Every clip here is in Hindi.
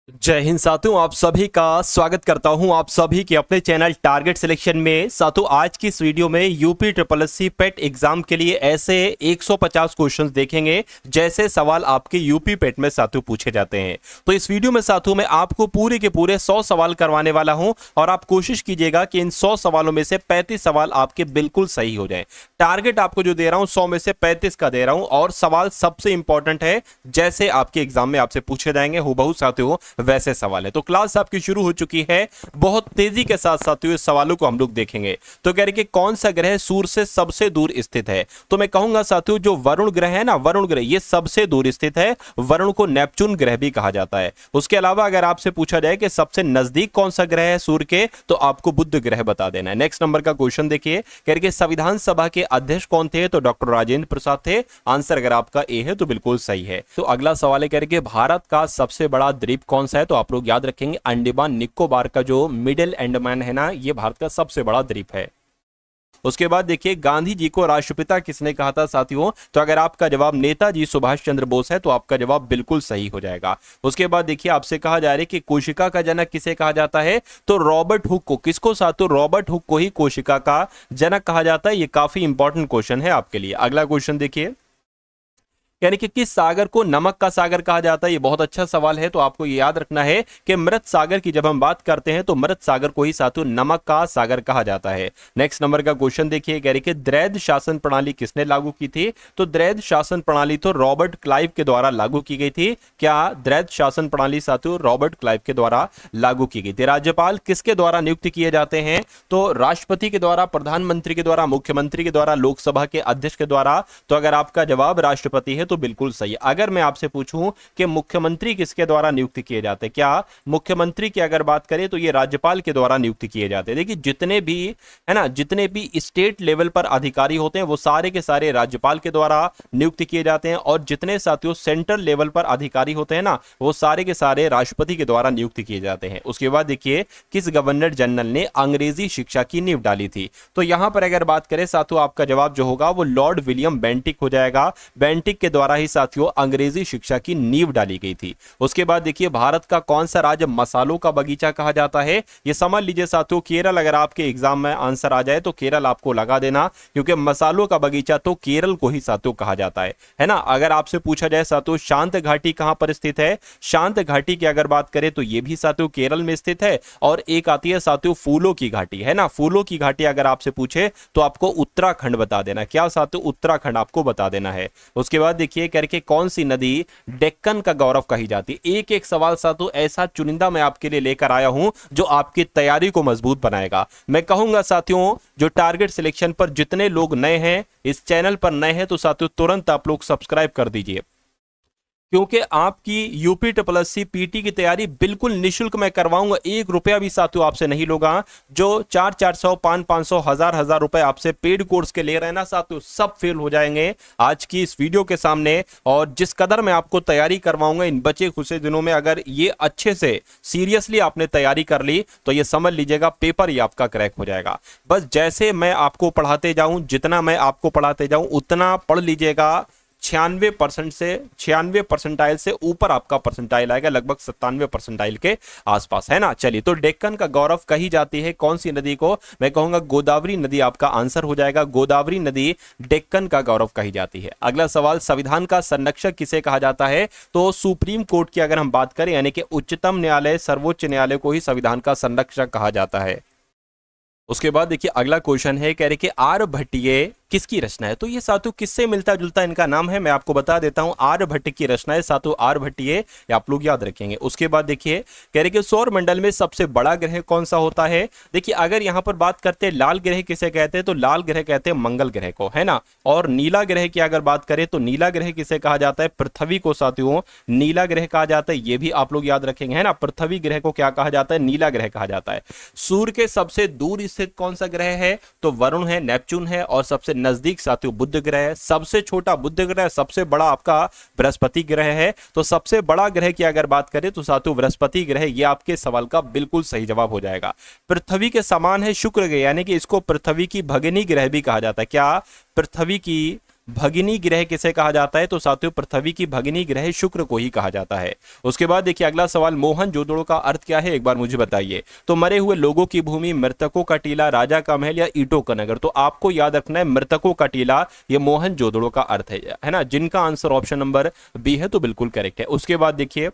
जय हिंद साथियों, आप सभी का स्वागत करता हूं आप सभी के अपने चैनल टारगेट सिलेक्शन में। साथियों, आज की इस वीडियो में UP triple S C PET exam के लिए ऐसे 150 क्वेश्चंस देखेंगे जैसे सवाल आपके यूपी पेट में साथियों पूछे जाते हैं। तो इस वीडियो में साथियों मैं आपको पूरे के पूरे 100 सवाल करवाने वाला हूं और आप कोशिश कीजिएगा कि इन 100 सवालों में से 35 सवाल आपके बिल्कुल सही हो जाए। टारगेट आपको जो दे रहा हूं 100 में से 35 का दे रहा हूं और सवाल सबसे इंपॉर्टेंट है, जैसे आपके एग्जाम में आपसे पूछे जाएंगे हूबहू साथियों वैसे सवाल है। तो क्लास आपकी शुरू हो चुकी है, बहुत तेजी के साथ साथियों इस सवालों को हम लोग देखेंगे। तो कह रहे कि कौन सा ग्रह सूर्य से सबसे दूर स्थित है? तो मैं कहूंगा साथियों जो वरुण ग्रह है ना, वरुण ग्रह ये सबसे दूर स्थित है। वरुण को नेपच्यून ग्रह भी कहा जाता है। उसके अलावा अगर आपसे पूछा जाए कि सबसे नजदीक कौन सा ग्रह है सूर्य के, तो आपको बुध ग्रह बता देना है। नेक्स्ट नंबर का क्वेश्चन देखिए, कह रहे कि संविधान सभा के अध्यक्ष कौन थे? तो डॉक्टर राजेंद्र प्रसाद थे। आंसर अगर आपका ए है तो बिल्कुल सही है। तो अगला सवाल है, कह रहे कि भारत का सबसे बड़ा द्वीप कौन सा है? तो आप लोग याद रखेंगे अंडमान निकोबार का जो मिडिल अंडमान है ना, ये भारत का सबसे बड़ा द्वीप है। उसके बाद देखिए, गांधी जी को राष्ट्रपिता किसने कहा था साथियों? तो अगर आपका जवाब नेताजी सुभाष चंद्र बोस है तो आपका जवाब बिल्कुल सही हो जाएगा। उसके बाद देखिए, आपसे कहा जा रहा है कि कोशिका का जनक किसे कहा जाता है? तो रॉबर्ट हुक को। किसको साथियों? रॉबर्ट हुक को ही कोशिका का जनक कहा जाता है। ये काफी इंपॉर्टेंट क्वेश्चन है आपके लिए। अगला क्वेश्चन देखिए, यानी कि किस सागर को नमक का सागर कहा जाता है? ये बहुत अच्छा सवाल है। तो आपको ये याद रखना है कि मृत सागर की जब हम बात करते हैं तो मृत सागर को ही साथियों नमक का सागर कहा जाता है। नेक्स्ट नंबर का क्वेश्चन देखिए, कह रही कि द्वैध शासन प्रणाली किसने लागू की थी? तो द्वैध शासन प्रणाली तो रॉबर्ट क्लाइव के द्वारा लागू की गई थी। क्या द्वैध शासन प्रणाली साथियों रॉबर्ट क्लाइव के द्वारा लागू की गई थी? राज्यपाल किसके द्वारा नियुक्त किए जाते हैं? तो राष्ट्रपति के द्वारा, प्रधानमंत्री के द्वारा, मुख्यमंत्री के द्वारा, लोकसभा के अध्यक्ष के द्वारा। तो अगर आपका जवाब राष्ट्रपति है तो बिल्कुल सही। अगर मैं आपसे पूछूं कि मुख्यमंत्री किसके द्वारा नियुक्त किए जाते हैं, क्या मुख्यमंत्री की अगर बात करें तो ये राज्यपाल के द्वारा नियुक्त किए जाते हैं। देखिए जितने भी है ना, जितने भी स्टेट लेवल पर अधिकारी होते हैं वो सारे के सारे राज्यपाल के द्वारा नियुक्त किए जाते हैं और जितने साथियों सेंट्रल लेवल पर अधिकारी होते हैं ना, वो सारे के सारे राष्ट्रपति के द्वारा नियुक्त किए जाते हैं। उसके बाद देखिए, किस गवर्नर जनरल ने अंग्रेजी शिक्षा की नींव डाली थी? तो यहां पर अगर बात करें साथियों, आपका जवाब जो होगा वो लॉर्ड विलियम बेंटिक हो जाएगा। बेंटिक के द्वारा ही साथियों अंग्रेजी शिक्षा की नींव डाली गई थी। उसके बाद देखिए, भारत का कौन सा राज्य मसालों का बगीचा कहा जाता है? ये समझ लीजिए साथियों केरल। अगर आपके एग्जाम में आंसर आ जाए तो केरल आपको लगा देना, क्योंकि मसालों का बगीचा तो केरल को ही साथियों कहा जाता है ना। अगर आपसे पूछा जाए साथियों शांत घाटी कहां पर स्थित है? शांत घाटी की अगर बात करें तो ये भी साथियों केरल में स्थित है। और एक आती है साथियों फूलों की घाटी, है ना। फूलों की घाटी अगर आपसे पूछे तो आपको उत्तराखंड बता देना। क्या साथियों? उत्तराखंड आपको बता देना है। उसके बाद देखिए, करके कौन सी नदी डेक्कन का गौरव कही जाती है? एक एक सवाल साथियों ऐसा चुनिंदा मैं आपके लिए लेकर आया हूं जो आपकी तैयारी को मजबूत बनाएगा। मैं कहूंगा साथियों जो टारगेट सिलेक्शन पर जितने लोग नए हैं, इस चैनल पर नए हैं, तो साथियों तुरंत आप लोग सब्सक्राइब कर दीजिए, क्योंकि आपकी UP triple S C PT की तैयारी बिल्कुल निशुल्क मैं करवाऊंगा। 1 रुपया भी साथियों आपसे नहीं लूंगा। जो 400, 500, 1000 रुपए आपसे पेड कोर्स के ले रहे हैं ना साथियों, सब फेल हो जाएंगे आज की इस वीडियो के सामने। और जिस कदर मैं आपको तैयारी करवाऊंगा इन बचे खुश दिनों में, अगर ये अच्छे से सीरियसली आपने तैयारी कर ली तो ये समझ लीजिएगा पेपर ही आपका क्रैक हो जाएगा। बस जैसे मैं आपको पढ़ाते जाऊं, जितना मैं आपको पढ़ाते जाऊं उतना पढ़ लीजिएगा। 96% से 96 परसेंटाइल से ऊपर आपका परसेंटाइल आएगा, लगभग 97 परसेंटाइल के आसपास, है ना। चलिए, तो डेक्कन का गौरव कही जाती है कौन सी नदी को? मैं कहूंगा गोदावरी नदी आपका आंसर हो जाएगा। गोदावरी नदी डेक्कन का गौरव कही जाती है। अगला सवाल, संविधान का संरक्षक किसे कहा जाता है? तो सुप्रीम कोर्ट की अगर हम बात करें, यानी कि उच्चतम न्यायालय, सर्वोच्च न्यायालय को ही संविधान का संरक्षक कहा जाता है। उसके बाद देखिए, अगला क्वेश्चन है, कह रहे कि आर्यभट्टीय किसकी रचना है? तो ये साथियों किससे मिलता जुलता इनका नाम है, मैं आपको बता देता हूं। आर्यभट्ट की रचना है साथियों आर्यभट्टीय, आप लोग याद रखेंगे। उसके बाद देखिए, कह रहे कि सौर मंडल में सबसे बड़ा ग्रह कौन सा होता है? देखिए अगर यहां पर बात करते हैं लाल ग्रह किसे कहते हैं, तो लाल ग्रह कहते हैं मंगल ग्रह को, है ना। और नीला ग्रह की अगर बात करें तो नीला ग्रह किसे कहा जाता है? पृथ्वी को साथियों नीला ग्रह कहा जाता है। ये भी आप लोग याद रखेंगे, है ना। पृथ्वी ग्रह को क्या कहा जाता है? नीला ग्रह कहा जाता है। सूर्य के सबसे दूर स्थित कौन सा ग्रह है? तो वरुण है, नेपच्यून है। और सबसे नजदीक साथियों बुध ग्रह है। सबसे छोटा बुध ग्रह, सबसे बड़ा आपका बृहस्पति ग्रह है। तो सबसे बड़ा ग्रह की अगर बात करें तो साथियों बृहस्पति ग्रह, ये आपके सवाल का बिल्कुल सही जवाब हो जाएगा। पृथ्वी के समान है शुक्र ग्रह, यानी कि इसको पृथ्वी की भगिनी ग्रह भी कहा जाता है। क्या? पृथ्वी की भगिनी ग्रह किसे कहा जाता है? तो साथियों पृथ्वी की भगिनी ग्रह शुक्र को ही कहा जाता है। उसके बाद देखिए अगला सवाल, मोहनजोदड़ो का अर्थ क्या है, एक बार मुझे बताइए। तो मरे हुए लोगों की भूमि, मृतकों का टीला, राजा का महल या ईंटों का नगर। तो आपको याद रखना है मृतकों का टीला, ये मोहनजोदड़ो का अर्थ है ना, जिनका आंसर ऑप्शन नंबर बी है, तो बिल्कुल करेक्ट है। उसके बाद देखिए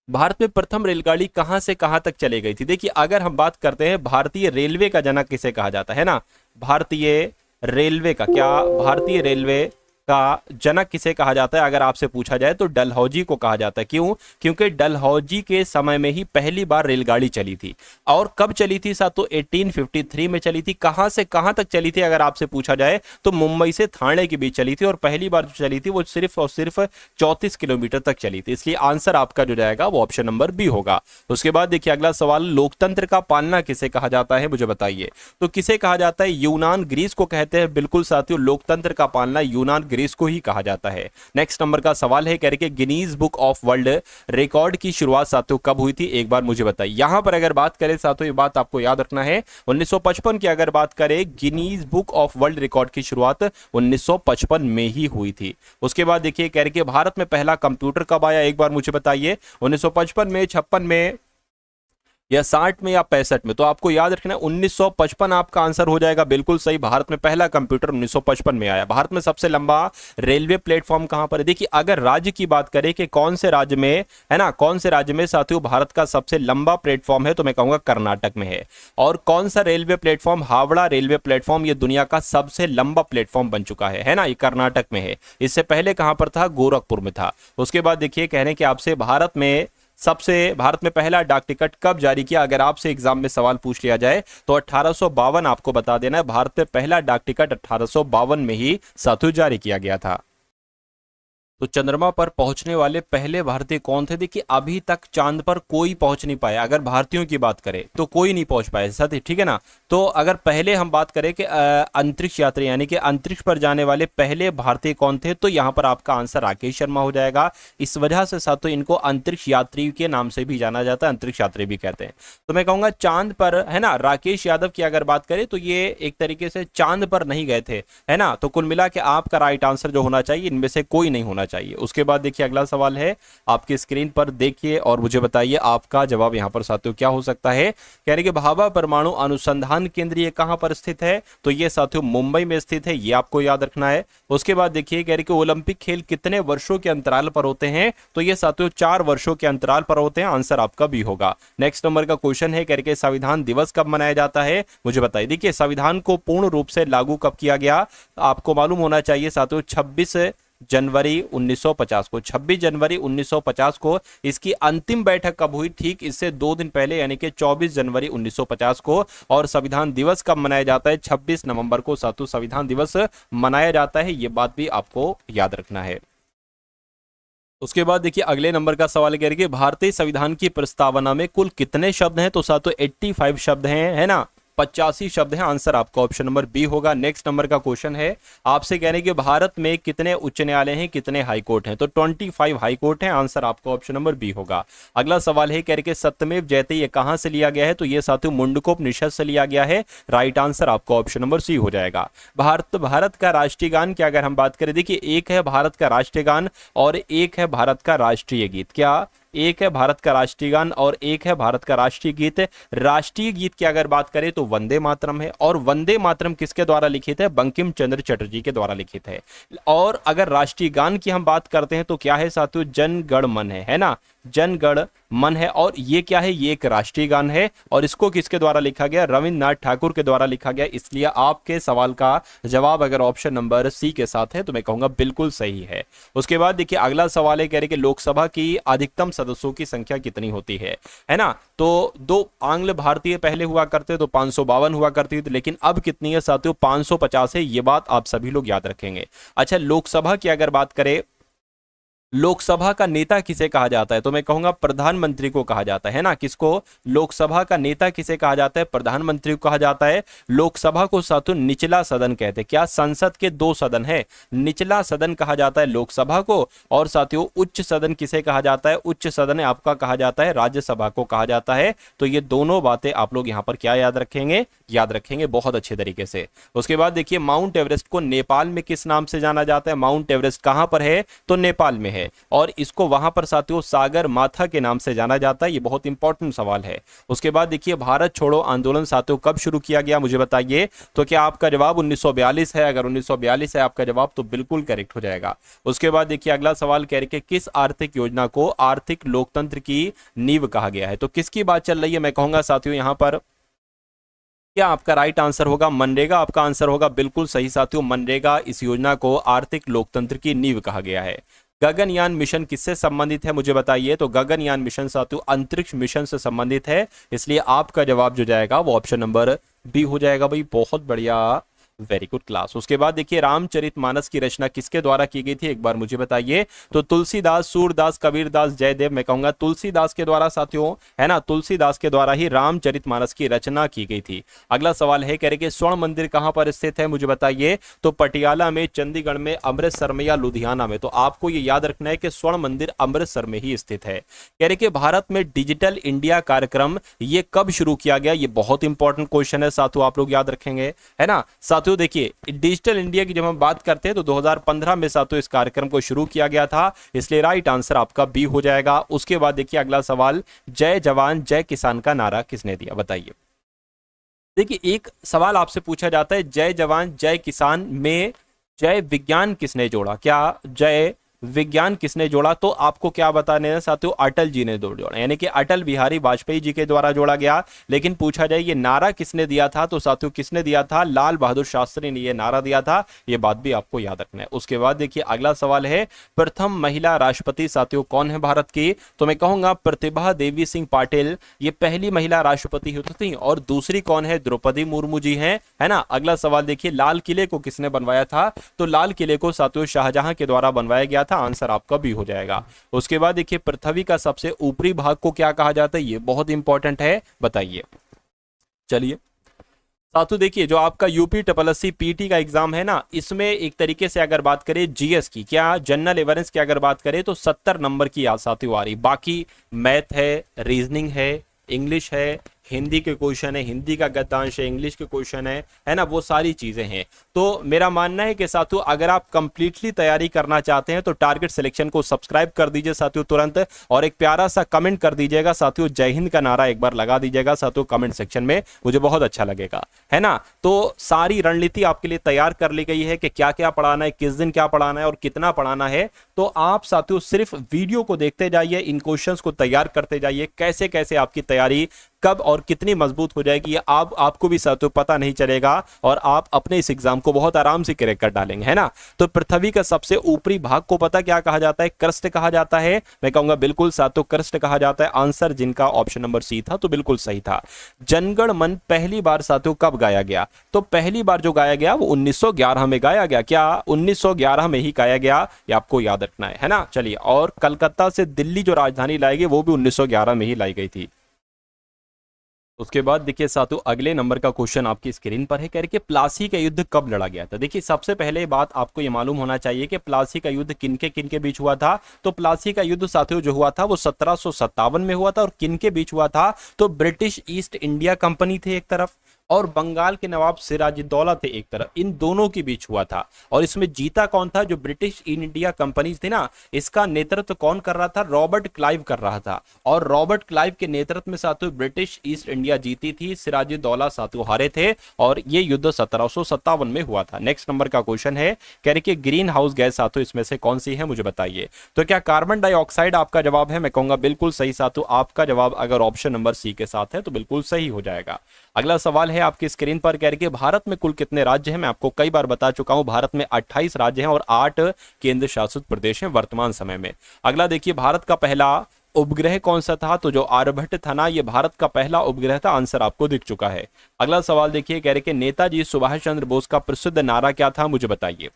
भारत में प्रथम रेलगाड़ी कहां से कहां तक चली गई थी? देखिए अगर हम बात करते हैं भारतीय रेलवे का जनक किसे कहा जाता है ना, भारतीय रेलवे का, क्या भारतीय रेलवे का जनक किसे कहा जाता है अगर आपसे पूछा जाए? तो डलहौजी को कहा जाता है। क्यों? क्योंकि डलहौजी के समय में ही पहली बार रेलगाड़ी चली थी। और कब चली थी साथ? 1853 में चली थी। कहां से कहां तक चली थी अगर आपसे पूछा जाए? तो मुंबई से ठाणे के बीच चली थी, और पहली बार जो चली थी वो सिर्फ और सिर्फ 34 किलोमीटर तक चली थी। इसलिए आंसर आपका जो जाएगा वो ऑप्शन नंबर बी होगा। उसके बाद देखिए अगला सवाल, लोकतंत्र का पालना किसे कहा जाता है, मुझे बताइए। तो किसे कहा जाता है? यूनान ग्रीस को कहते हैं। बिल्कुल साथियों, लोकतंत्र का पालना यूनान ग्रीस को ही कहा जाता है। नेक्स्ट नंबर का सवाल है, कह रहे कि Guinness book of world record की शुरुआत साथियों कब हुई थी, एक बार मुझे बताइए। यहां पर अगर बात करें साथियों, ये बात आपको याद रखना है, 1955 की अगर बात करें, Guinness book of world record की शुरुआत 1955 में ही हुई थी। उसके बाद देखिए कह रहे कि भारत में पहला कंप्यूटर कब आया, एक बार मुझे बताइए। 1955 में, 56 में या 60 में या 65 में? तो आपको याद रखना है 1955 आपका आंसर हो जाएगा। बिल्कुल सही, भारत में पहला कंप्यूटर 1955 में आया। भारत में सबसे लंबा रेलवे प्लेटफॉर्म कहां पर है? देखिए अगर राज्य की बात करें कि कौन से राज्य में है ना, कौन से राज्य में साथियों भारत का सबसे लंबा प्लेटफॉर्म है, तो मैं कहूंगा कर्नाटक में है। और कौन सा railway platform? Howrah railway platform, ये दुनिया का सबसे लंबा प्लेटफॉर्म बन चुका है ना, ये कर्नाटक में है। इससे पहले कहां पर था? गोरखपुर में था। उसके बाद देखिए कह रहे हैं कि आपसे भारत में पहला डाक टिकट कब जारी किया, अगर आपसे एग्जाम में सवाल पूछ लिया जाए तो 1852 आपको बता देना है। भारत में पहला डाक टिकट 1852 में ही साथियों जारी किया गया था। तो चंद्रमा पर पहुंचने वाले पहले भारतीय कौन थे? देखिए अभी तक चांद पर कोई पहुंच नहीं पाया। अगर भारतीयों की बात करें तो कोई नहीं पहुंच पाया साथी, ठीक है ना। तो अगर पहले हम बात करें कि अंतरिक्ष यात्री यानी कि अंतरिक्ष पर जाने वाले पहले भारतीय कौन थे, तो यहां पर आपका आंसर राकेश शर्मा हो जाएगा। इस वजह से साथियों इनको अंतरिक्ष यात्री के नाम से भी जाना जाता है, अंतरिक्ष यात्री भी कहते हैं। तो मैं कहूंगा चांद पर है ना, राकेश यादव की अगर बात करें तो ये एक तरीके से चांद पर नहीं गए थे, है ना। तो कुल मिला के आपका राइट आंसर जो होना चाहिए इनमें से कोई नहीं होना चाहिए। उसके बाद देखिए अगला सवाल है, आपकी स्क्रीन पर देखिए और मुझे बताइए आपका जवाब यहां पर साथियों क्या हो सकता है। कह रहे कि भाभा परमाणु अनुसंधान केंद्र ये कहां पर स्थित है? तो ये साथियों मुंबई में स्थित है, ये आपको याद रखना है। उसके बाद देखिए कह रहे कि ओलंपिक खेल कितने वर्षों के अंतराल पर होते हैं? तो ये साथियों 4 वर्षों के अंतराल पर होते हैं। आंसर आपका भी होगा। नेक्स्ट नंबर का क्वेश्चन है, कह रहे कि संविधान दिवस कब मनाया जाता है, मुझे बताइए। देखिए संविधान को पूर्ण रूप से लागू कब किया गया? आपको मालूम होना चाहिए साथियों 26 जनवरी 1950 को। 26 जनवरी 1950 को इसकी अंतिम बैठक कब हुई? ठीक इससे 2 दिन पहले यानी कि 24 जनवरी 1950 को। और संविधान दिवस कब मनाया जाता है? 26 नवंबर को साथियों संविधान दिवस मनाया जाता है। यह बात भी आपको याद रखना है। उसके बाद देखिए अगले नंबर का सवाल कह रही है भारतीय संविधान की प्रस्तावना में कुल कितने शब्द हैं? तो साथियों 85 शब्द हैं, है ना, 85 शब्द हैं। आंसर आपका ऑप्शन नंबर बी होगा। नेक्स्ट नंबर का क्वेश्चन है, आपसे कह रहे हैं कि भारत में कितने उच्च न्यायालय हैं, कितने हाई कोर्ट हैं? तो 25 हाई कोर्ट हैं। आंसर आपका ऑप्शन नंबर बी होगा। अगला सवाल है, कह रहे कि सत्यमेव जयते ये कहां से लिया गया है? तो ये साथियों मुंडकोपनिषद से लिया गया है। राइट आंसर आपका ऑप्शन नंबर सी हो जाएगा। भारत का राष्ट्रीय गान की अगर हम बात करें, देखिए एक है भारत का राष्ट्रीय गान और एक है भारत का राष्ट्रीय गीत। क्या? एक है भारत का राष्ट्रीय गान और एक है भारत का राष्ट्रीय गीत। राष्ट्रीय गीत की अगर बात करें तो वंदे मातरम है। और वंदे मातरम किसके द्वारा लिखित है? बंकिम चंद्र चटर्जी के द्वारा लिखित है। और अगर राष्ट्रीय गान की हम बात करते हैं तो क्या है साथियों? जन गण मन है ना, जन गण मन है। और ये क्या है? ये एक राष्ट्रीय गान है। और इसको किसके द्वारा लिखा गया? रविंद्रनाथ ठाकुर के द्वारा लिखा गया। इसलिए आपके सवाल का जवाब अगर ऑप्शन नंबर सी के साथ है तो मैं कहूंगा बिल्कुल सही है। उसके बाद देखिए अगला सवाल है, कह रहे कि लोकसभा की अधिकतम सदस्यों की संख्या कितनी होती है ना। तो 2 आंग्ल भारतीय पहले हुआ करते तो 552 हुआ करती थी, लेकिन अब कितनी है साथियों? 550 है। ये बात आप सभी लोग याद रखेंगे। अच्छा लोकसभा की अगर बात करें लोकसभा का नेता किसे कहा जाता है? तो मैं कहूंगा प्रधानमंत्री को कहा जाता है ना। किसको? लोकसभा का नेता किसे कहा जाता है? प्रधानमंत्री को कहा जाता है। लोकसभा को साथियों निचला सदन कहते हैं। क्या? संसद के दो सदन है, निचला सदन कहा जाता है लोकसभा को। और साथियों उच्च सदन किसे कहा जाता है? उच्च सदन आपका कहा जाता है राज्यसभा को कहा जाता है। तो ये दोनों बातें आप लोग यहां पर क्या याद रखेंगे? याद रखेंगे बहुत अच्छे तरीके से। उसके बाद देखिए माउंट एवरेस्ट को नेपाल में किस नाम से जाना जाता है? माउंट एवरेस्ट कहां पर है? तो नेपाल में है। और इसको वहां पर साथियों सागर माथा के नाम से जाना जाता है। ये बहुत इंपॉर्टेंट सवाल है। उसके बाद देखिए भारत छोड़ो आंदोलन साथियों कब शुरू किया गया मुझे बताइए। तो क्या आपका जवाब 1942 है? अगर 1942 है आपका जवाब तो बिल्कुल करेक्ट हो जाएगा। उसके बाद देखिए अगला सवाल कह रहे कि किस आर्थिक योजना को आर्थिक लोकतंत्र की नींव कहा गया है? तो किसकी बात चल रही है? मैं कहूंगा साथियों यहां पर क्या आपका राइट आंसर होगा? मनरेगा आपका आंसर होगा। बिल्कुल सही साथियों, मनरेगा इस योजना को आर्थिक लोकतंत्र की नींव कहा गया है। गगनयान मिशन किससे संबंधित है मुझे बताइए। तो गगनयान मिशन साथियों अंतरिक्ष मिशन से संबंधित है, इसलिए आपका जवाब जो जाएगा वो ऑप्शन नंबर बी हो जाएगा भाई। बहुत बढ़िया, वेरी गुड क्लास। उसके बाद देखिए रामचरितमानस की रचना किसके द्वारा की गई थी एक बार मुझे बताइए। तो तुलसीदास, सूरदास, कबीरदास, जयदेव। मैं कहूंगा तुलसीदास के द्वारा साथियों, है ना, तुलसीदास के द्वारा ही रामचरितमानस की रचना की गई थी। अगला सवाल है कह रहे कि स्वर्ण मंदिर कहां पर स्थित है मुझे बताइए। तो पटियाला में, चंडीगढ़ में, अमृतसर में या लुधियाना में। तो आपको ये याद रखना है कि स्वर्ण मंदिर अमृतसर में ही स्थित है। कह रहे कि भारत में डिजिटल इंडिया कार्यक्रम ये कब शुरू किया गया? ये बहुत इंपॉर्टेंट क्वेश्चन है साथियों, आप लोग याद रखेंगे, है ना। साथियों देखिए डिजिटल इंडिया की जब हम बात करते हैं तो 2015 में साथियों इस कार्यक्रम को शुरू किया गया था, इसलिए राइट आंसर आपका बी हो जाएगा। उसके बाद देखिए अगला सवाल, जय जवान जय किसान का नारा किसने दिया बताइए। देखिए एक सवाल आपसे पूछा जाता है जय जवान जय किसान में जय विज्ञान किसने जोड़ा? क्या जय विज्ञान किसने जोड़ा? तो आपको क्या बताने हैं साथियों, अटल जी ने जोड़ा, यानी कि अटल बिहारी वाजपेयी जी के द्वारा जोड़ा गया। लेकिन पूछा जाए ये नारा किसने दिया था? तो साथियों किसने दिया था? लाल बहादुर शास्त्री ने ये नारा दिया था। ये बात भी आपको याद रखना है। उसके बाद देखिए अगला सवाल है प्रथम महिला राष्ट्रपति साथियों कौन है भारत की? तो मैं कहूंगा प्रतिभा देवी सिंह पाटिल ये पहली महिला राष्ट्रपति होती थी। और दूसरी कौन है? द्रौपदी मुर्मू जी हैं, है ना। अगला सवाल देखिए लाल किले को किसने बनवाया था? तो लाल किले को साथियों शाहजहां के द्वारा बनवाया गया था। आंसर आपका भी हो जाएगा। उसके बाद देखिए पृथ्वी का सबसे ऊपरी भाग को क्या कहा जाता है? ये बहुत इंपॉर्टेंट है, बताइए। चलिए साथियों देखिए जो आपका यूपी ट्रिपल पीटी का एग्जाम है ना, इसमें एक तरीके से अगर बात करें जीएस की, क्या जनरल अवेयरनेस की अगर बात करें तो 70 नंबर की साथियों आ रही। बाकी मैथ है, रीजनिंग है, इंग्लिश है, हिंदी के क्वेश्चन है, हिंदी का गद्यांश है, इंग्लिश के क्वेश्चन है ना, वो सारी चीजें हैं। तो मेरा मानना है कि साथियों अगर आप कंप्लीटली तैयारी करना चाहते हैं तो टारगेट सिलेक्शन को सब्सक्राइब कर दीजिए साथियों तुरंत, और एक प्यारा सा कमेंट कर दीजिएगा साथियों, जय हिंद का नारा एक बार लगा दीजिएगा साथियों कमेंट सेक्शन में, मुझे बहुत अच्छा लगेगा, है ना। तो सारी रणनीति आपके लिए तैयार कर ली गई है कि क्या क्या पढ़ाना है, किस दिन क्या पढ़ाना है और कितना पढ़ाना है। तो आप साथियों सिर्फ वीडियो को देखते जाइए, इन क्वेश्चंस को तैयार करते जाइए, कैसे कैसे आपकी तैयारी कब और कितनी मजबूत हो जाएगी ये आपको भी साथियों पता नहीं चलेगा, और आप अपने इस एग्जाम को बहुत आराम से क्रैक कर डालेंगे, है ना। तो पृथ्वी का सबसे ऊपरी भाग को पता क्या कहा जाता है? क्रस्ट कहा जाता है। मैं कहूंगा बिल्कुल साथियों क्रस्ट कहा जाता है। आंसर जिनका ऑप्शन नंबर सी था तो बिल्कुल सही था। जनगण मन पहली बार साथियों कब गाया गया? तो पहली बार जो गाया गया वो 1911 में गाया गया। क्या 1911 में ही गाया गया? ये आपको याद रखना है ना। चलिए, और कलकत्ता से दिल्ली जो राजधानी लाई गई वो भी 1911 में ही लाई गई थी। उसके बाद देखिए साथियों अगले नंबर का क्वेश्चन आपकी स्क्रीन पर है, कह रहे कि प्लासी का युद्ध कब लड़ा गया था। देखिए सबसे पहले बात आपको ये मालूम होना चाहिए कि प्लासी का युद्ध किनके बीच हुआ था। तो प्लासी का युद्ध साथियों जो हुआ था वो 1757 में हुआ था। और किनके बीच हुआ था? तो ब्रिटिश ईस्ट इंडिया कंपनी थे एक तरफ, और बंगाल के नवाब सिराजुद्दौला थे एक तरफ, इन दोनों के बीच हुआ था। और इसमें जीता कौन था? जो ब्रिटिश इंडिया कंपनी थी ना, इसका नेतृत्व कौन कर रहा था? रॉबर्ट क्लाइव कर रहा था। और रॉबर्ट क्लाइव के नेतृत्व में साथियों ब्रिटिश ईस्ट इंडिया जीती थी, सिराजुद्दौला साथियों हारे थे, और ये युद्ध 1757 में हुआ था। नेक्स्ट नंबर का क्वेश्चन है, कह रहे कि ग्रीन हाउस गैस साथियों इसमें से कौन सी है मुझे बताइए। तो क्या कार्बन डाइऑक्साइड आपका जवाब है? मैं कहूंगा बिल्कुल सही साथियों, आपका जवाब अगर ऑप्शन नंबर सी के साथ है तो बिल्कुल सही हो जाएगा। अगला सवाल है आपकी स्क्रीन पर, कह रहे कि भारत में कुल कितने राज्य हैं? मैं आपको कई बार बता चुका हूं, भारत में 28 राज्य हैं और 8 केंद्र शासित प्रदेश हैं वर्तमान समय में। अगला देखिए भारत का पहला उपग्रह कौन सा था? तो जो आर्यभट्ट था ना, ये भारत का पहला उपग्रह था। आंसर आपको दिख चुका है। अगला सवाल देखिए, कह रहे कि नेताजी सुभाष चंद्र बोस का प्रसिद्ध नारा क्या था मुझे बताइए।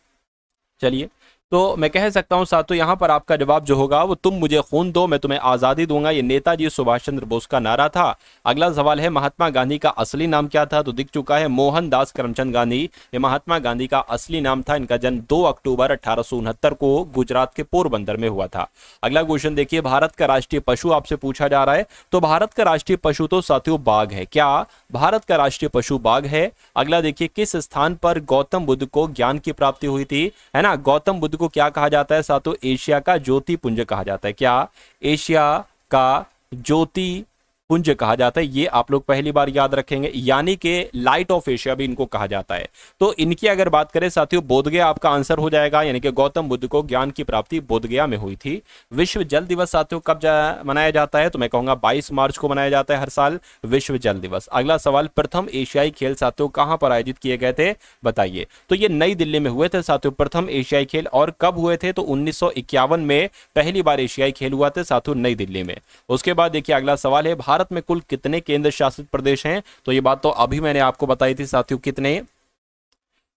चलिए तो मैं कह सकता हूं साथियों यहां पर आपका जवाब जो होगा वो तुम मुझे खून दो मैं तुम्हें आजादी दूंगा, ये नेताजी सुभाष चंद्र बोस का नारा था। अगला सवाल है महात्मा गांधी का असली नाम क्या था? तो दिख चुका है मोहनदास करमचंद गांधी, ये महात्मा गांधी का असली नाम था। इनका जन्म 2 अक्टूबर 1869 को गुजरात के पोरबंदर में हुआ था। अगला क्वेश्चन देखिए, भारत का राष्ट्रीय पशु आपसे पूछा जा रहा है। तो भारत का राष्ट्रीय पशु तो साथियों बाघ है। क्या भारत का राष्ट्रीय पशु बाघ है? अगला देखिए, किस स्थान पर गौतम बुद्ध को ज्ञान की प्राप्ति हुई थी? है ना, गौतम बुद्ध को क्या कहा जाता है साथियों? एशिया का ज्योति पुंज कहा जाता है। क्या एशिया का ज्योति पुंज कहा जाता है? ये आप लोग पहली बार याद रखेंगे, यानी कि लाइट ऑफ एशिया भी इनको कहा जाता है। तो इनकी अगर बात करें साथियों, बोधगया आपका आंसर हो जाएगा, यानी कि गौतम बुद्ध को ज्ञान की प्राप्ति बोधगया में हुई थी। विश्व जल दिवस साथियों कब मनाया जाता है? तो मैं कहूंगा 22 मार्च को मनाया जाता है हर साल विश्व जल दिवस। अगला सवाल, प्रथम एशियाई खेल साथियों कहां पर आयोजित किए गए थे? बताइए। तो ये नई दिल्ली में हुए थे साथियों प्रथम एशियाई खेल। और कब हुए थे? तो 1951 में पहली बार एशियाई खेल हुआ था साथियों नई दिल्ली में। उसके बाद देखिए अगला सवाल है, भारत में कुल कितने केंद्र शासित प्रदेश हैं? तो ये बात तो अभी मैंने आपको बताई थी साथियों, कितने?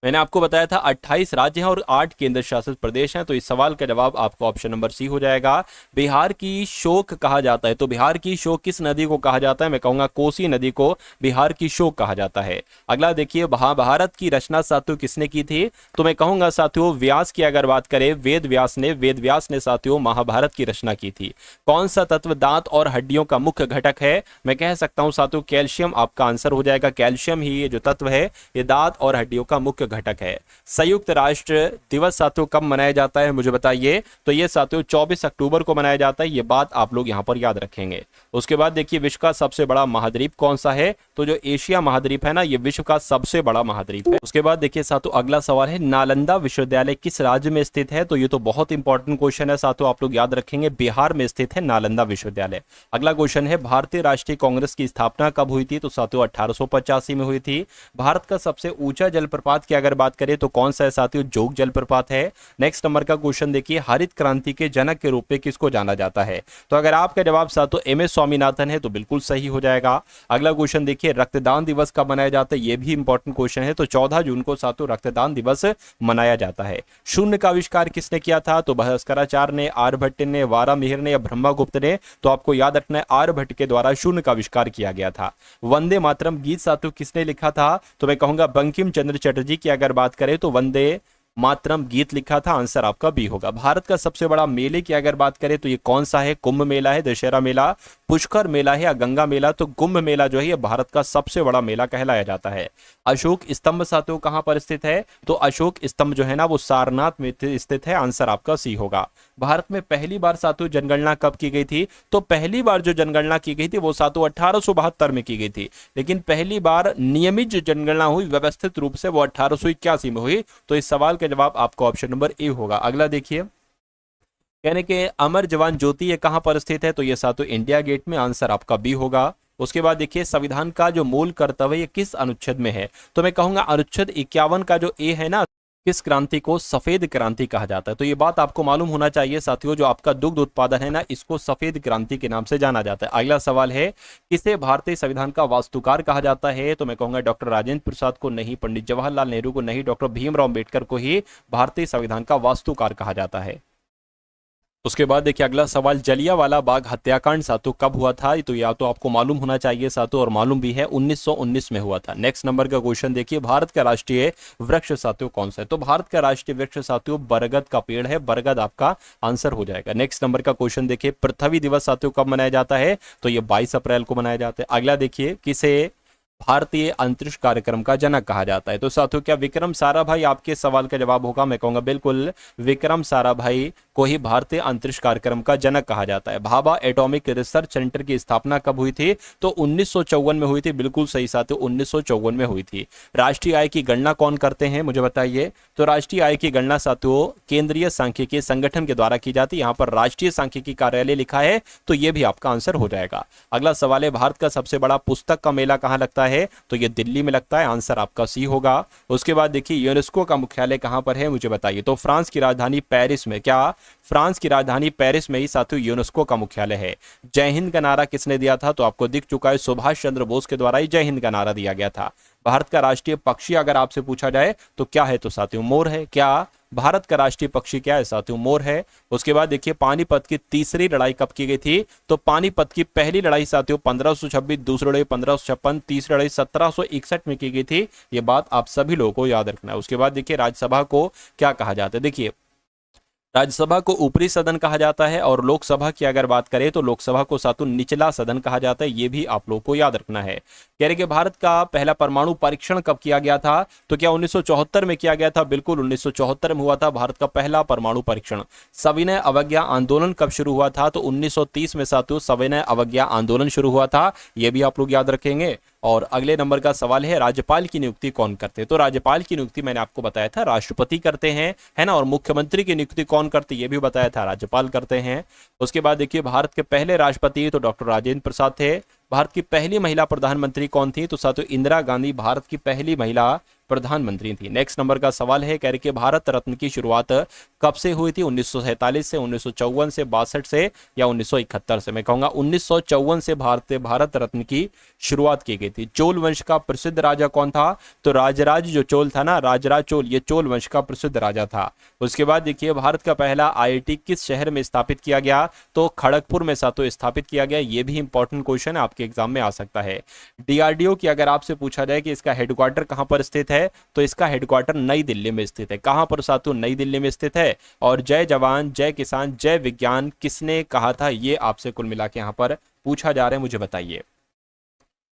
मैंने आपको बताया था 28 राज्य हैं और 8 केंद्र शासित प्रदेश हैं। तो इस सवाल का जवाब आपको ऑप्शन नंबर सी हो जाएगा। बिहार की शोक कहा जाता है। तो बिहार की शोक किस नदी को कहा जाता है? मैं कहूंगा कोसी नदी को बिहार की शोक कहा जाता है। अगला देखिए, महाभारत की रचना साथियों किसने की थी? तो मैं कहूंगा साथियों व्यास की अगर बात करें, वेद व्यास ने साथियों महाभारत की रचना की थी। कौन सा तत्व दांत और हड्डियों का मुख्य घटक है? मैं कह सकता हूं साथियों कैल्शियम आपका आंसर हो जाएगा। कैल्शियम ही ये जो तत्व है ये दांत और हड्डियों का मुख्य घटक है। संयुक्त राष्ट्र दिवस साथियों कब मनाया जाता है मुझे बताइए? तो ये साथियों 24 अक्टूबर को मनाया जाता है। ये बात आप लोग यहां पर याद रखेंगे। उसके बाद देखिए, विश्व का सबसे बड़ा महाद्वीप कौन सा है? तो जो एशिया महाद्वीप है ना, ये विश्व का सबसे बड़ा महाद्वीप है। उसके बाद देखिए साथियों अगला सवाल है, नालंदा विश्वविद्यालय किस राज्य में स्थित है? तो ये तो बहुत इंपॉर्टेंट क्वेश्चन है साथियों, आप लोग याद रखेंगे। बिहार में स्थित है नालंदा विश्वविद्यालय। अगला क्वेश्चन है, भारतीय राष्ट्रीय कांग्रेस की स्थापना कब हुई थी? तो साथियों 1885 में हुई थी। भारत का सबसे ऊंचा जलप्रपात की अगर बात करें तो कौन सा है साथियों? जोग जलप्रपात है। नेक्स्ट नंबर का क्वेश्चन देखिए, हरित क्रांति के जनक के रूप में किसको जाना जाता है? तो अगर आपका जवाब साथियों एमएस स्वामीनाथन है तो बिल्कुल सही हो जाएगा। अगला क्वेश्चन देखिए, रक्तदान दिवस कब मनाया जाता है? यह भी इंपॉर्टेंट क्वेश्चन है। तो 14 जून को साथियों रक्तदान दिवस मनाया जाता है। शून्य का आविष्कार किसने किया था? तो भास्कराचार्य ने, आर्यभट्ट ने, वारामिहिर ने या ब्रह्मगुप्त ने? तो आपको याद रखना है आर्यभट्ट के द्वारा शून्य का आविष्कार किया गया था। वंदे मातरम गीत साथियों किसने लिखा था? तो मैं कहूंगा बंकिम चंद्र चटर्जी की अगर बात करें तो वंदे मातरम गीत लिखा था। आंसर आपका बी होगा। भारत का सबसे बड़ा मेले की अगर बात करें तो ये कौन सा है? कुंभ मेला है, दशहरा मेला, पुष्कर मेला है या गंगा मेला? तो कुंभ मेला जो है ये भारत का सबसे बड़ा मेला कहलाया जाता है। अशोक स्तंभ साथियों कहां पर स्थित है? तो अशोक स्तंभ जो है ना वो सारनाथ में स्थित है। आंसर आपका सी होगा। भारत में पहली बार साथियों जनगणना कब की गई थी? तो पहली बार जो जनगणना की गई थी वो साथियों 1872 में की गई थी, लेकिन पहली बार नियमित जो जनगणना हुई व्यवस्थित रूप से वो 1881 में हुई। तो इस सवाल का जवाब आपका ऑप्शन नंबर ए होगा। अगला देखिए, यानी कि अमर जवान ज्योति ये कहां पर स्थित है? तो ये साथियों इंडिया गेट में। आंसर आपका बी होगा। उसके बाद देखिए, संविधान का जो मूल कर्तव्य ये किस अनुच्छेद में है? तो मैं कहूंगा अनुच्छेद 51 का जो ए है ना, किस क्रांति को सफेद क्रांति कहा जाता है? तो ये बात आपको मालूम होना चाहिए साथियों, जो आपका दुग्ध उत्पादन है ना इसको सफेद क्रांति के नाम से जाना जाता है। अगला सवाल है, किसे भारतीय संविधान का वास्तुकार कहा जाता है? तो मैं कहूंगा डॉक्टर राजेंद्र प्रसाद को नहीं, पंडित जवाहरलाल नेहरू को नहीं, डॉक्टर भीमराव अंबेडकर को ही भारतीय संविधान का वास्तुकार कहा जाता है। उसके बाद देखिए अगला सवाल, जलियांवाला बाग हत्याकांड साथियों कब हुआ था? तो या तो आपको मालूम होना चाहिए साथियों, और मालूम भी है 1919 में हुआ था। नेक्स्ट नंबर का क्वेश्चन देखिए, भारत का राष्ट्रीय वृक्ष साथियों कौन सा है? तो भारत का राष्ट्रीय वृक्ष साथियों बरगद का पेड़ है। बरगद आपका आंसर हो जाएगा। नेक्स्ट नंबर का क्वेश्चन देखिए, पृथ्वी दिवस साथियों कब मनाया जाता है? तो ये 22 अप्रैल को मनाया जाता है। अगला देखिए, किसे भारतीय अंतरिक्ष कार्यक्रम का जनक कहा जाता है? तो साथियों क्या विक्रम साराभाई आपके सवाल का जवाब होगा? मैं कहूंगा बिल्कुल विक्रम साराभाई को ही भारतीय अंतरिक्ष कार्यक्रम का जनक कहा जाता है। भाभा एटॉमिक रिसर्च सेंटर की स्थापना कब हुई थी? तो 1954 में हुई थी। बिल्कुल सही साथियों 1954 में हुई थी। राष्ट्रीय आय की गणना कौन करते हैं मुझे बताइए? तो राष्ट्रीय आय की गणना साथियों केंद्रीय सांख्यिकी संगठन के द्वारा की जाती है। यहाँ पर राष्ट्रीय सांख्यिकी कार्यालय लिखा है, तो ये भी आपका आंसर हो जाएगा। अगला सवाल है, भारत का सबसे बड़ा पुस्तक का मेला कहाँ लगता है? तो ये दिल्ली में लगता है। आंसर आपका सी होगा। उसके बाद देखिए, यूनेस्को का मुख्यालय कहां पर है मुझे बताइए? तो फ्रांस की राजधानी पेरिस में। क्या फ्रांस की राजधानी पेरिस में ही साथियों यूनेस्को का मुख्यालय है। जय हिंद का नारा किसने दिया था? तो आपको दिख चुका है सुभाष चंद्र बोस के द्वारा ही जय हिंद का नारा दिया गया था। भारत का राष्ट्रीय पक्षी अगर आपसे पूछा जाए तो क्या है? तो साथियों मोर है। क्या भारत का राष्ट्रीय पक्षी क्या है साथियों? मोर है। उसके बाद देखिए पानीपत की तीसरी लड़ाई कब की गई थी? तो पानीपत की पहली लड़ाई साथियों 1526, दूसरी लड़ाई 1556, तीसरी लड़ाई 1761 में की गई थी। ये बात आप सभी लोगों को याद रखना है। उसके बाद देखिए राज्यसभा को क्या कहा जाता है? देखिए राज्यसभा को ऊपरी सदन कहा जाता है और लोकसभा की अगर बात करें तो लोकसभा को सातु निचला सदन कहा जाता है। ये भी आप लोग को याद रखना है। कह रहे कि भारत का पहला परमाणु परीक्षण कब किया गया था? तो क्या 1974 में किया गया था? बिल्कुल 1974 में हुआ था भारत का पहला परमाणु परीक्षण। सविनय अवज्ञा आंदोलन कब शुरू हुआ था? तो 1930 में साथियों सविनय अवज्ञा आंदोलन शुरू हुआ था। ये भी आप लोग याद रखेंगे। और अगले नंबर का सवाल है राज्यपाल की नियुक्ति कौन करते हैं? तो राज्यपाल की नियुक्ति मैंने आपको बताया था राष्ट्रपति करते हैं, है ना। और मुख्यमंत्री की नियुक्ति कौन करते हैं? ये भी बताया था राज्यपाल करते हैं। उसके बाद देखिए भारत के पहले राष्ट्रपति तो डॉक्टर राजेंद्र प्रसाद थे। भारत की पहली महिला प्रधानमंत्री कौन थी? तो साथियों इंदिरा गांधी भारत की पहली महिला प्रधानमंत्री थी। नेक्स्ट नंबर का सवाल है, कह रहे कि भारत रत्न की शुरुआत कब से हुई थी? 1947 से, 1954 से, 62 से या 1971 से? मैं कहूंगा 1954 से भारत रत्न की शुरुआत की गई थी। चोल वंश का प्रसिद्ध राजा कौन था? तो राजराज जो चोल था ना, राजराज चोल, ये चोल वंश का प्रसिद्ध राजा था। उसके बाद देखिए भारत का पहला आईआईटी किस शहर में स्थापित किया गया? तो खड़गपुर में सातों स्थापित किया गया। ये भी इंपॉर्टेंट क्वेश्चन है, आपके एग्जाम में आ सकता है। डीआरडीओ की अगर आपसे पूछा जाए कि इसका हेडक्वार्टर कहां पर स्थित है, तो इसका हेडक्वार्टर नई दिल्ली में स्थित है। कहां पर सातु? नई दिल्ली में स्थित है। और जय जवान जय किसान जय विज्ञान किसने कहा था? ये आपसे कुल मिला के यहां पर पूछा जा रहा है, मुझे बताइए।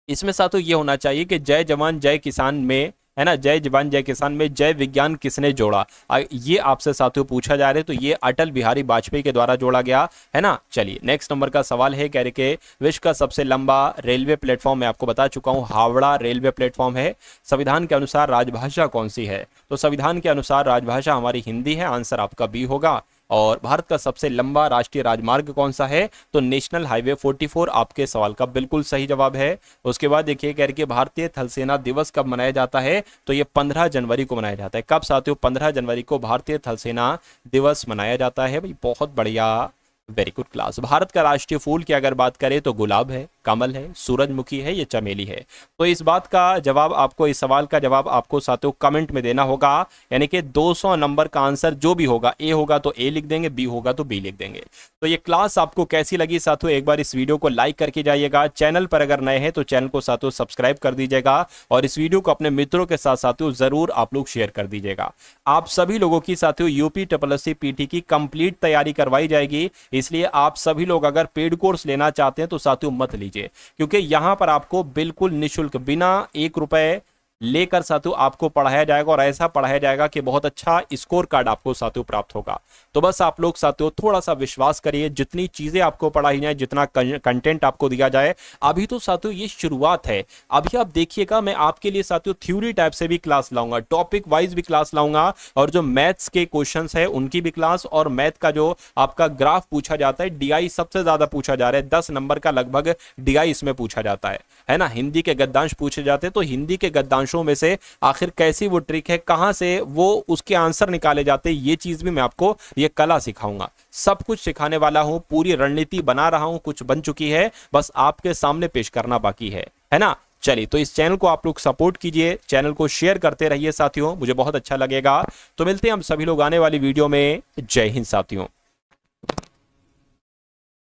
इसमें सातु ये होना चाहिए कि जय जवान जय किसान में, है ना, जय जवान जय किसान में जय विज्ञान किसने जोड़ा? ये आपसे साथियों पूछा जा रहा है। तो ये अटल बिहारी वाजपेयी के द्वारा जोड़ा गया, है ना। चलिए नेक्स्ट नंबर का सवाल है, कह रहे कि विश्व का सबसे लंबा रेलवे प्लेटफॉर्म मैं आपको बता चुका हूं, हावड़ा रेलवे प्लेटफॉर्म है। संविधान के अनुसार राजभाषा कौन सी है? तो संविधान के अनुसार राजभाषा हमारी हिंदी है। आंसर आपका बी होगा। और भारत का सबसे लंबा राष्ट्रीय राजमार्ग कौन सा है? तो नेशनल हाईवे 44 आपके सवाल का बिल्कुल सही जवाब है। उसके बाद देखिए कह रहे कि भारतीय थल सेना दिवस कब मनाया जाता है? तो ये 15 जनवरी को मनाया जाता है। कब साथियों? 15 जनवरी को भारतीय थल सेना दिवस मनाया जाता है। भाई बहुत बढ़िया, वेरी गुड क्लास। भारत का राष्ट्रीय फूल की अगर बात करें तो गुलाब है, कमल है, सूरजमुखी है, ये चमेली है। तो इस बात का जवाब आपको, इस सवाल का जवाब आपको साथियों कमेंट में देना होगा। यानी कि 200 नंबर का आंसर जो भी होगा, ए होगा तो ए लिख देंगे, बी होगा तो बी लिख देंगे। तो ये क्लास आपको कैसी लगी साथियों? एक बार इस वीडियो को लाइक करके जाइएगा। चैनल पर अगर नए हैं तो चैनल को साथियों सब्सक्राइब कर दीजिएगा और इस वीडियो को अपने मित्रों के साथ साथियों जरूर आप लोग शेयर कर दीजिएगा। आप सभी लोगों की साथियों यूपी SSC PT की कंप्लीट तैयारी करवाई जाएगी। इसलिए आप सभी लोग अगर पेड कोर्स लेना चाहते हैं तो साथियों मत लीजिए, क्योंकि यहां पर आपको बिल्कुल निःशुल्क बिना 1 रुपए लेकर साथियों आपको पढ़ाया जाएगा और ऐसा पढ़ाया जाएगा कि बहुत अच्छा स्कोर कार्ड आपको साथियों प्राप्त होगा। तो बस आप लोग साथियों थोड़ा सा विश्वास करिए, जितनी चीजें आपको पढ़ाई जाए, जितना कंटेंट आपको दिया जाए। अभी तो साथियों ये शुरुआत है। अभी आप देखिएगा मैं आपके लिए साथियों थ्योरी टाइप से भी क्लास लाऊंगा, टॉपिक वाइज भी क्लास लाऊंगा और जो मैथ्स के क्वेश्चंस है उनकी भी क्लास, और मैथ का जो आपका ग्राफ पूछा जाता है, डीआई सबसे ज्यादा पूछा जा रहा है, 10 नंबर का लगभग डीआई इसमें पूछा जाता है ना। हिंदी के गद्यांश पूछे जाते हैं, तो हिंदी के गद्यांश में से आखिर कैसी वो ट्रिक है, कहां से वो उसके आंसर निकाले जाते हैं, ये चीज भी मैं आपको ये कला सिखाऊंगा। सब कुछ सिखाने वाला हूं, पूरी रणनीति बना रहा हूं, कुछ बन चुकी है, बस आपके सामने पेश करना बाकी है ना। चलिए तो इस चैनल को आप लोग सपोर्ट कीजिए, चैनल को शेयर करते रहिए साथियों, मुझे बहुत अच्छा लगेगा। तो मिलते हैं हम सभी लोग आने वाली वीडियो में। जय हिंद साथियों।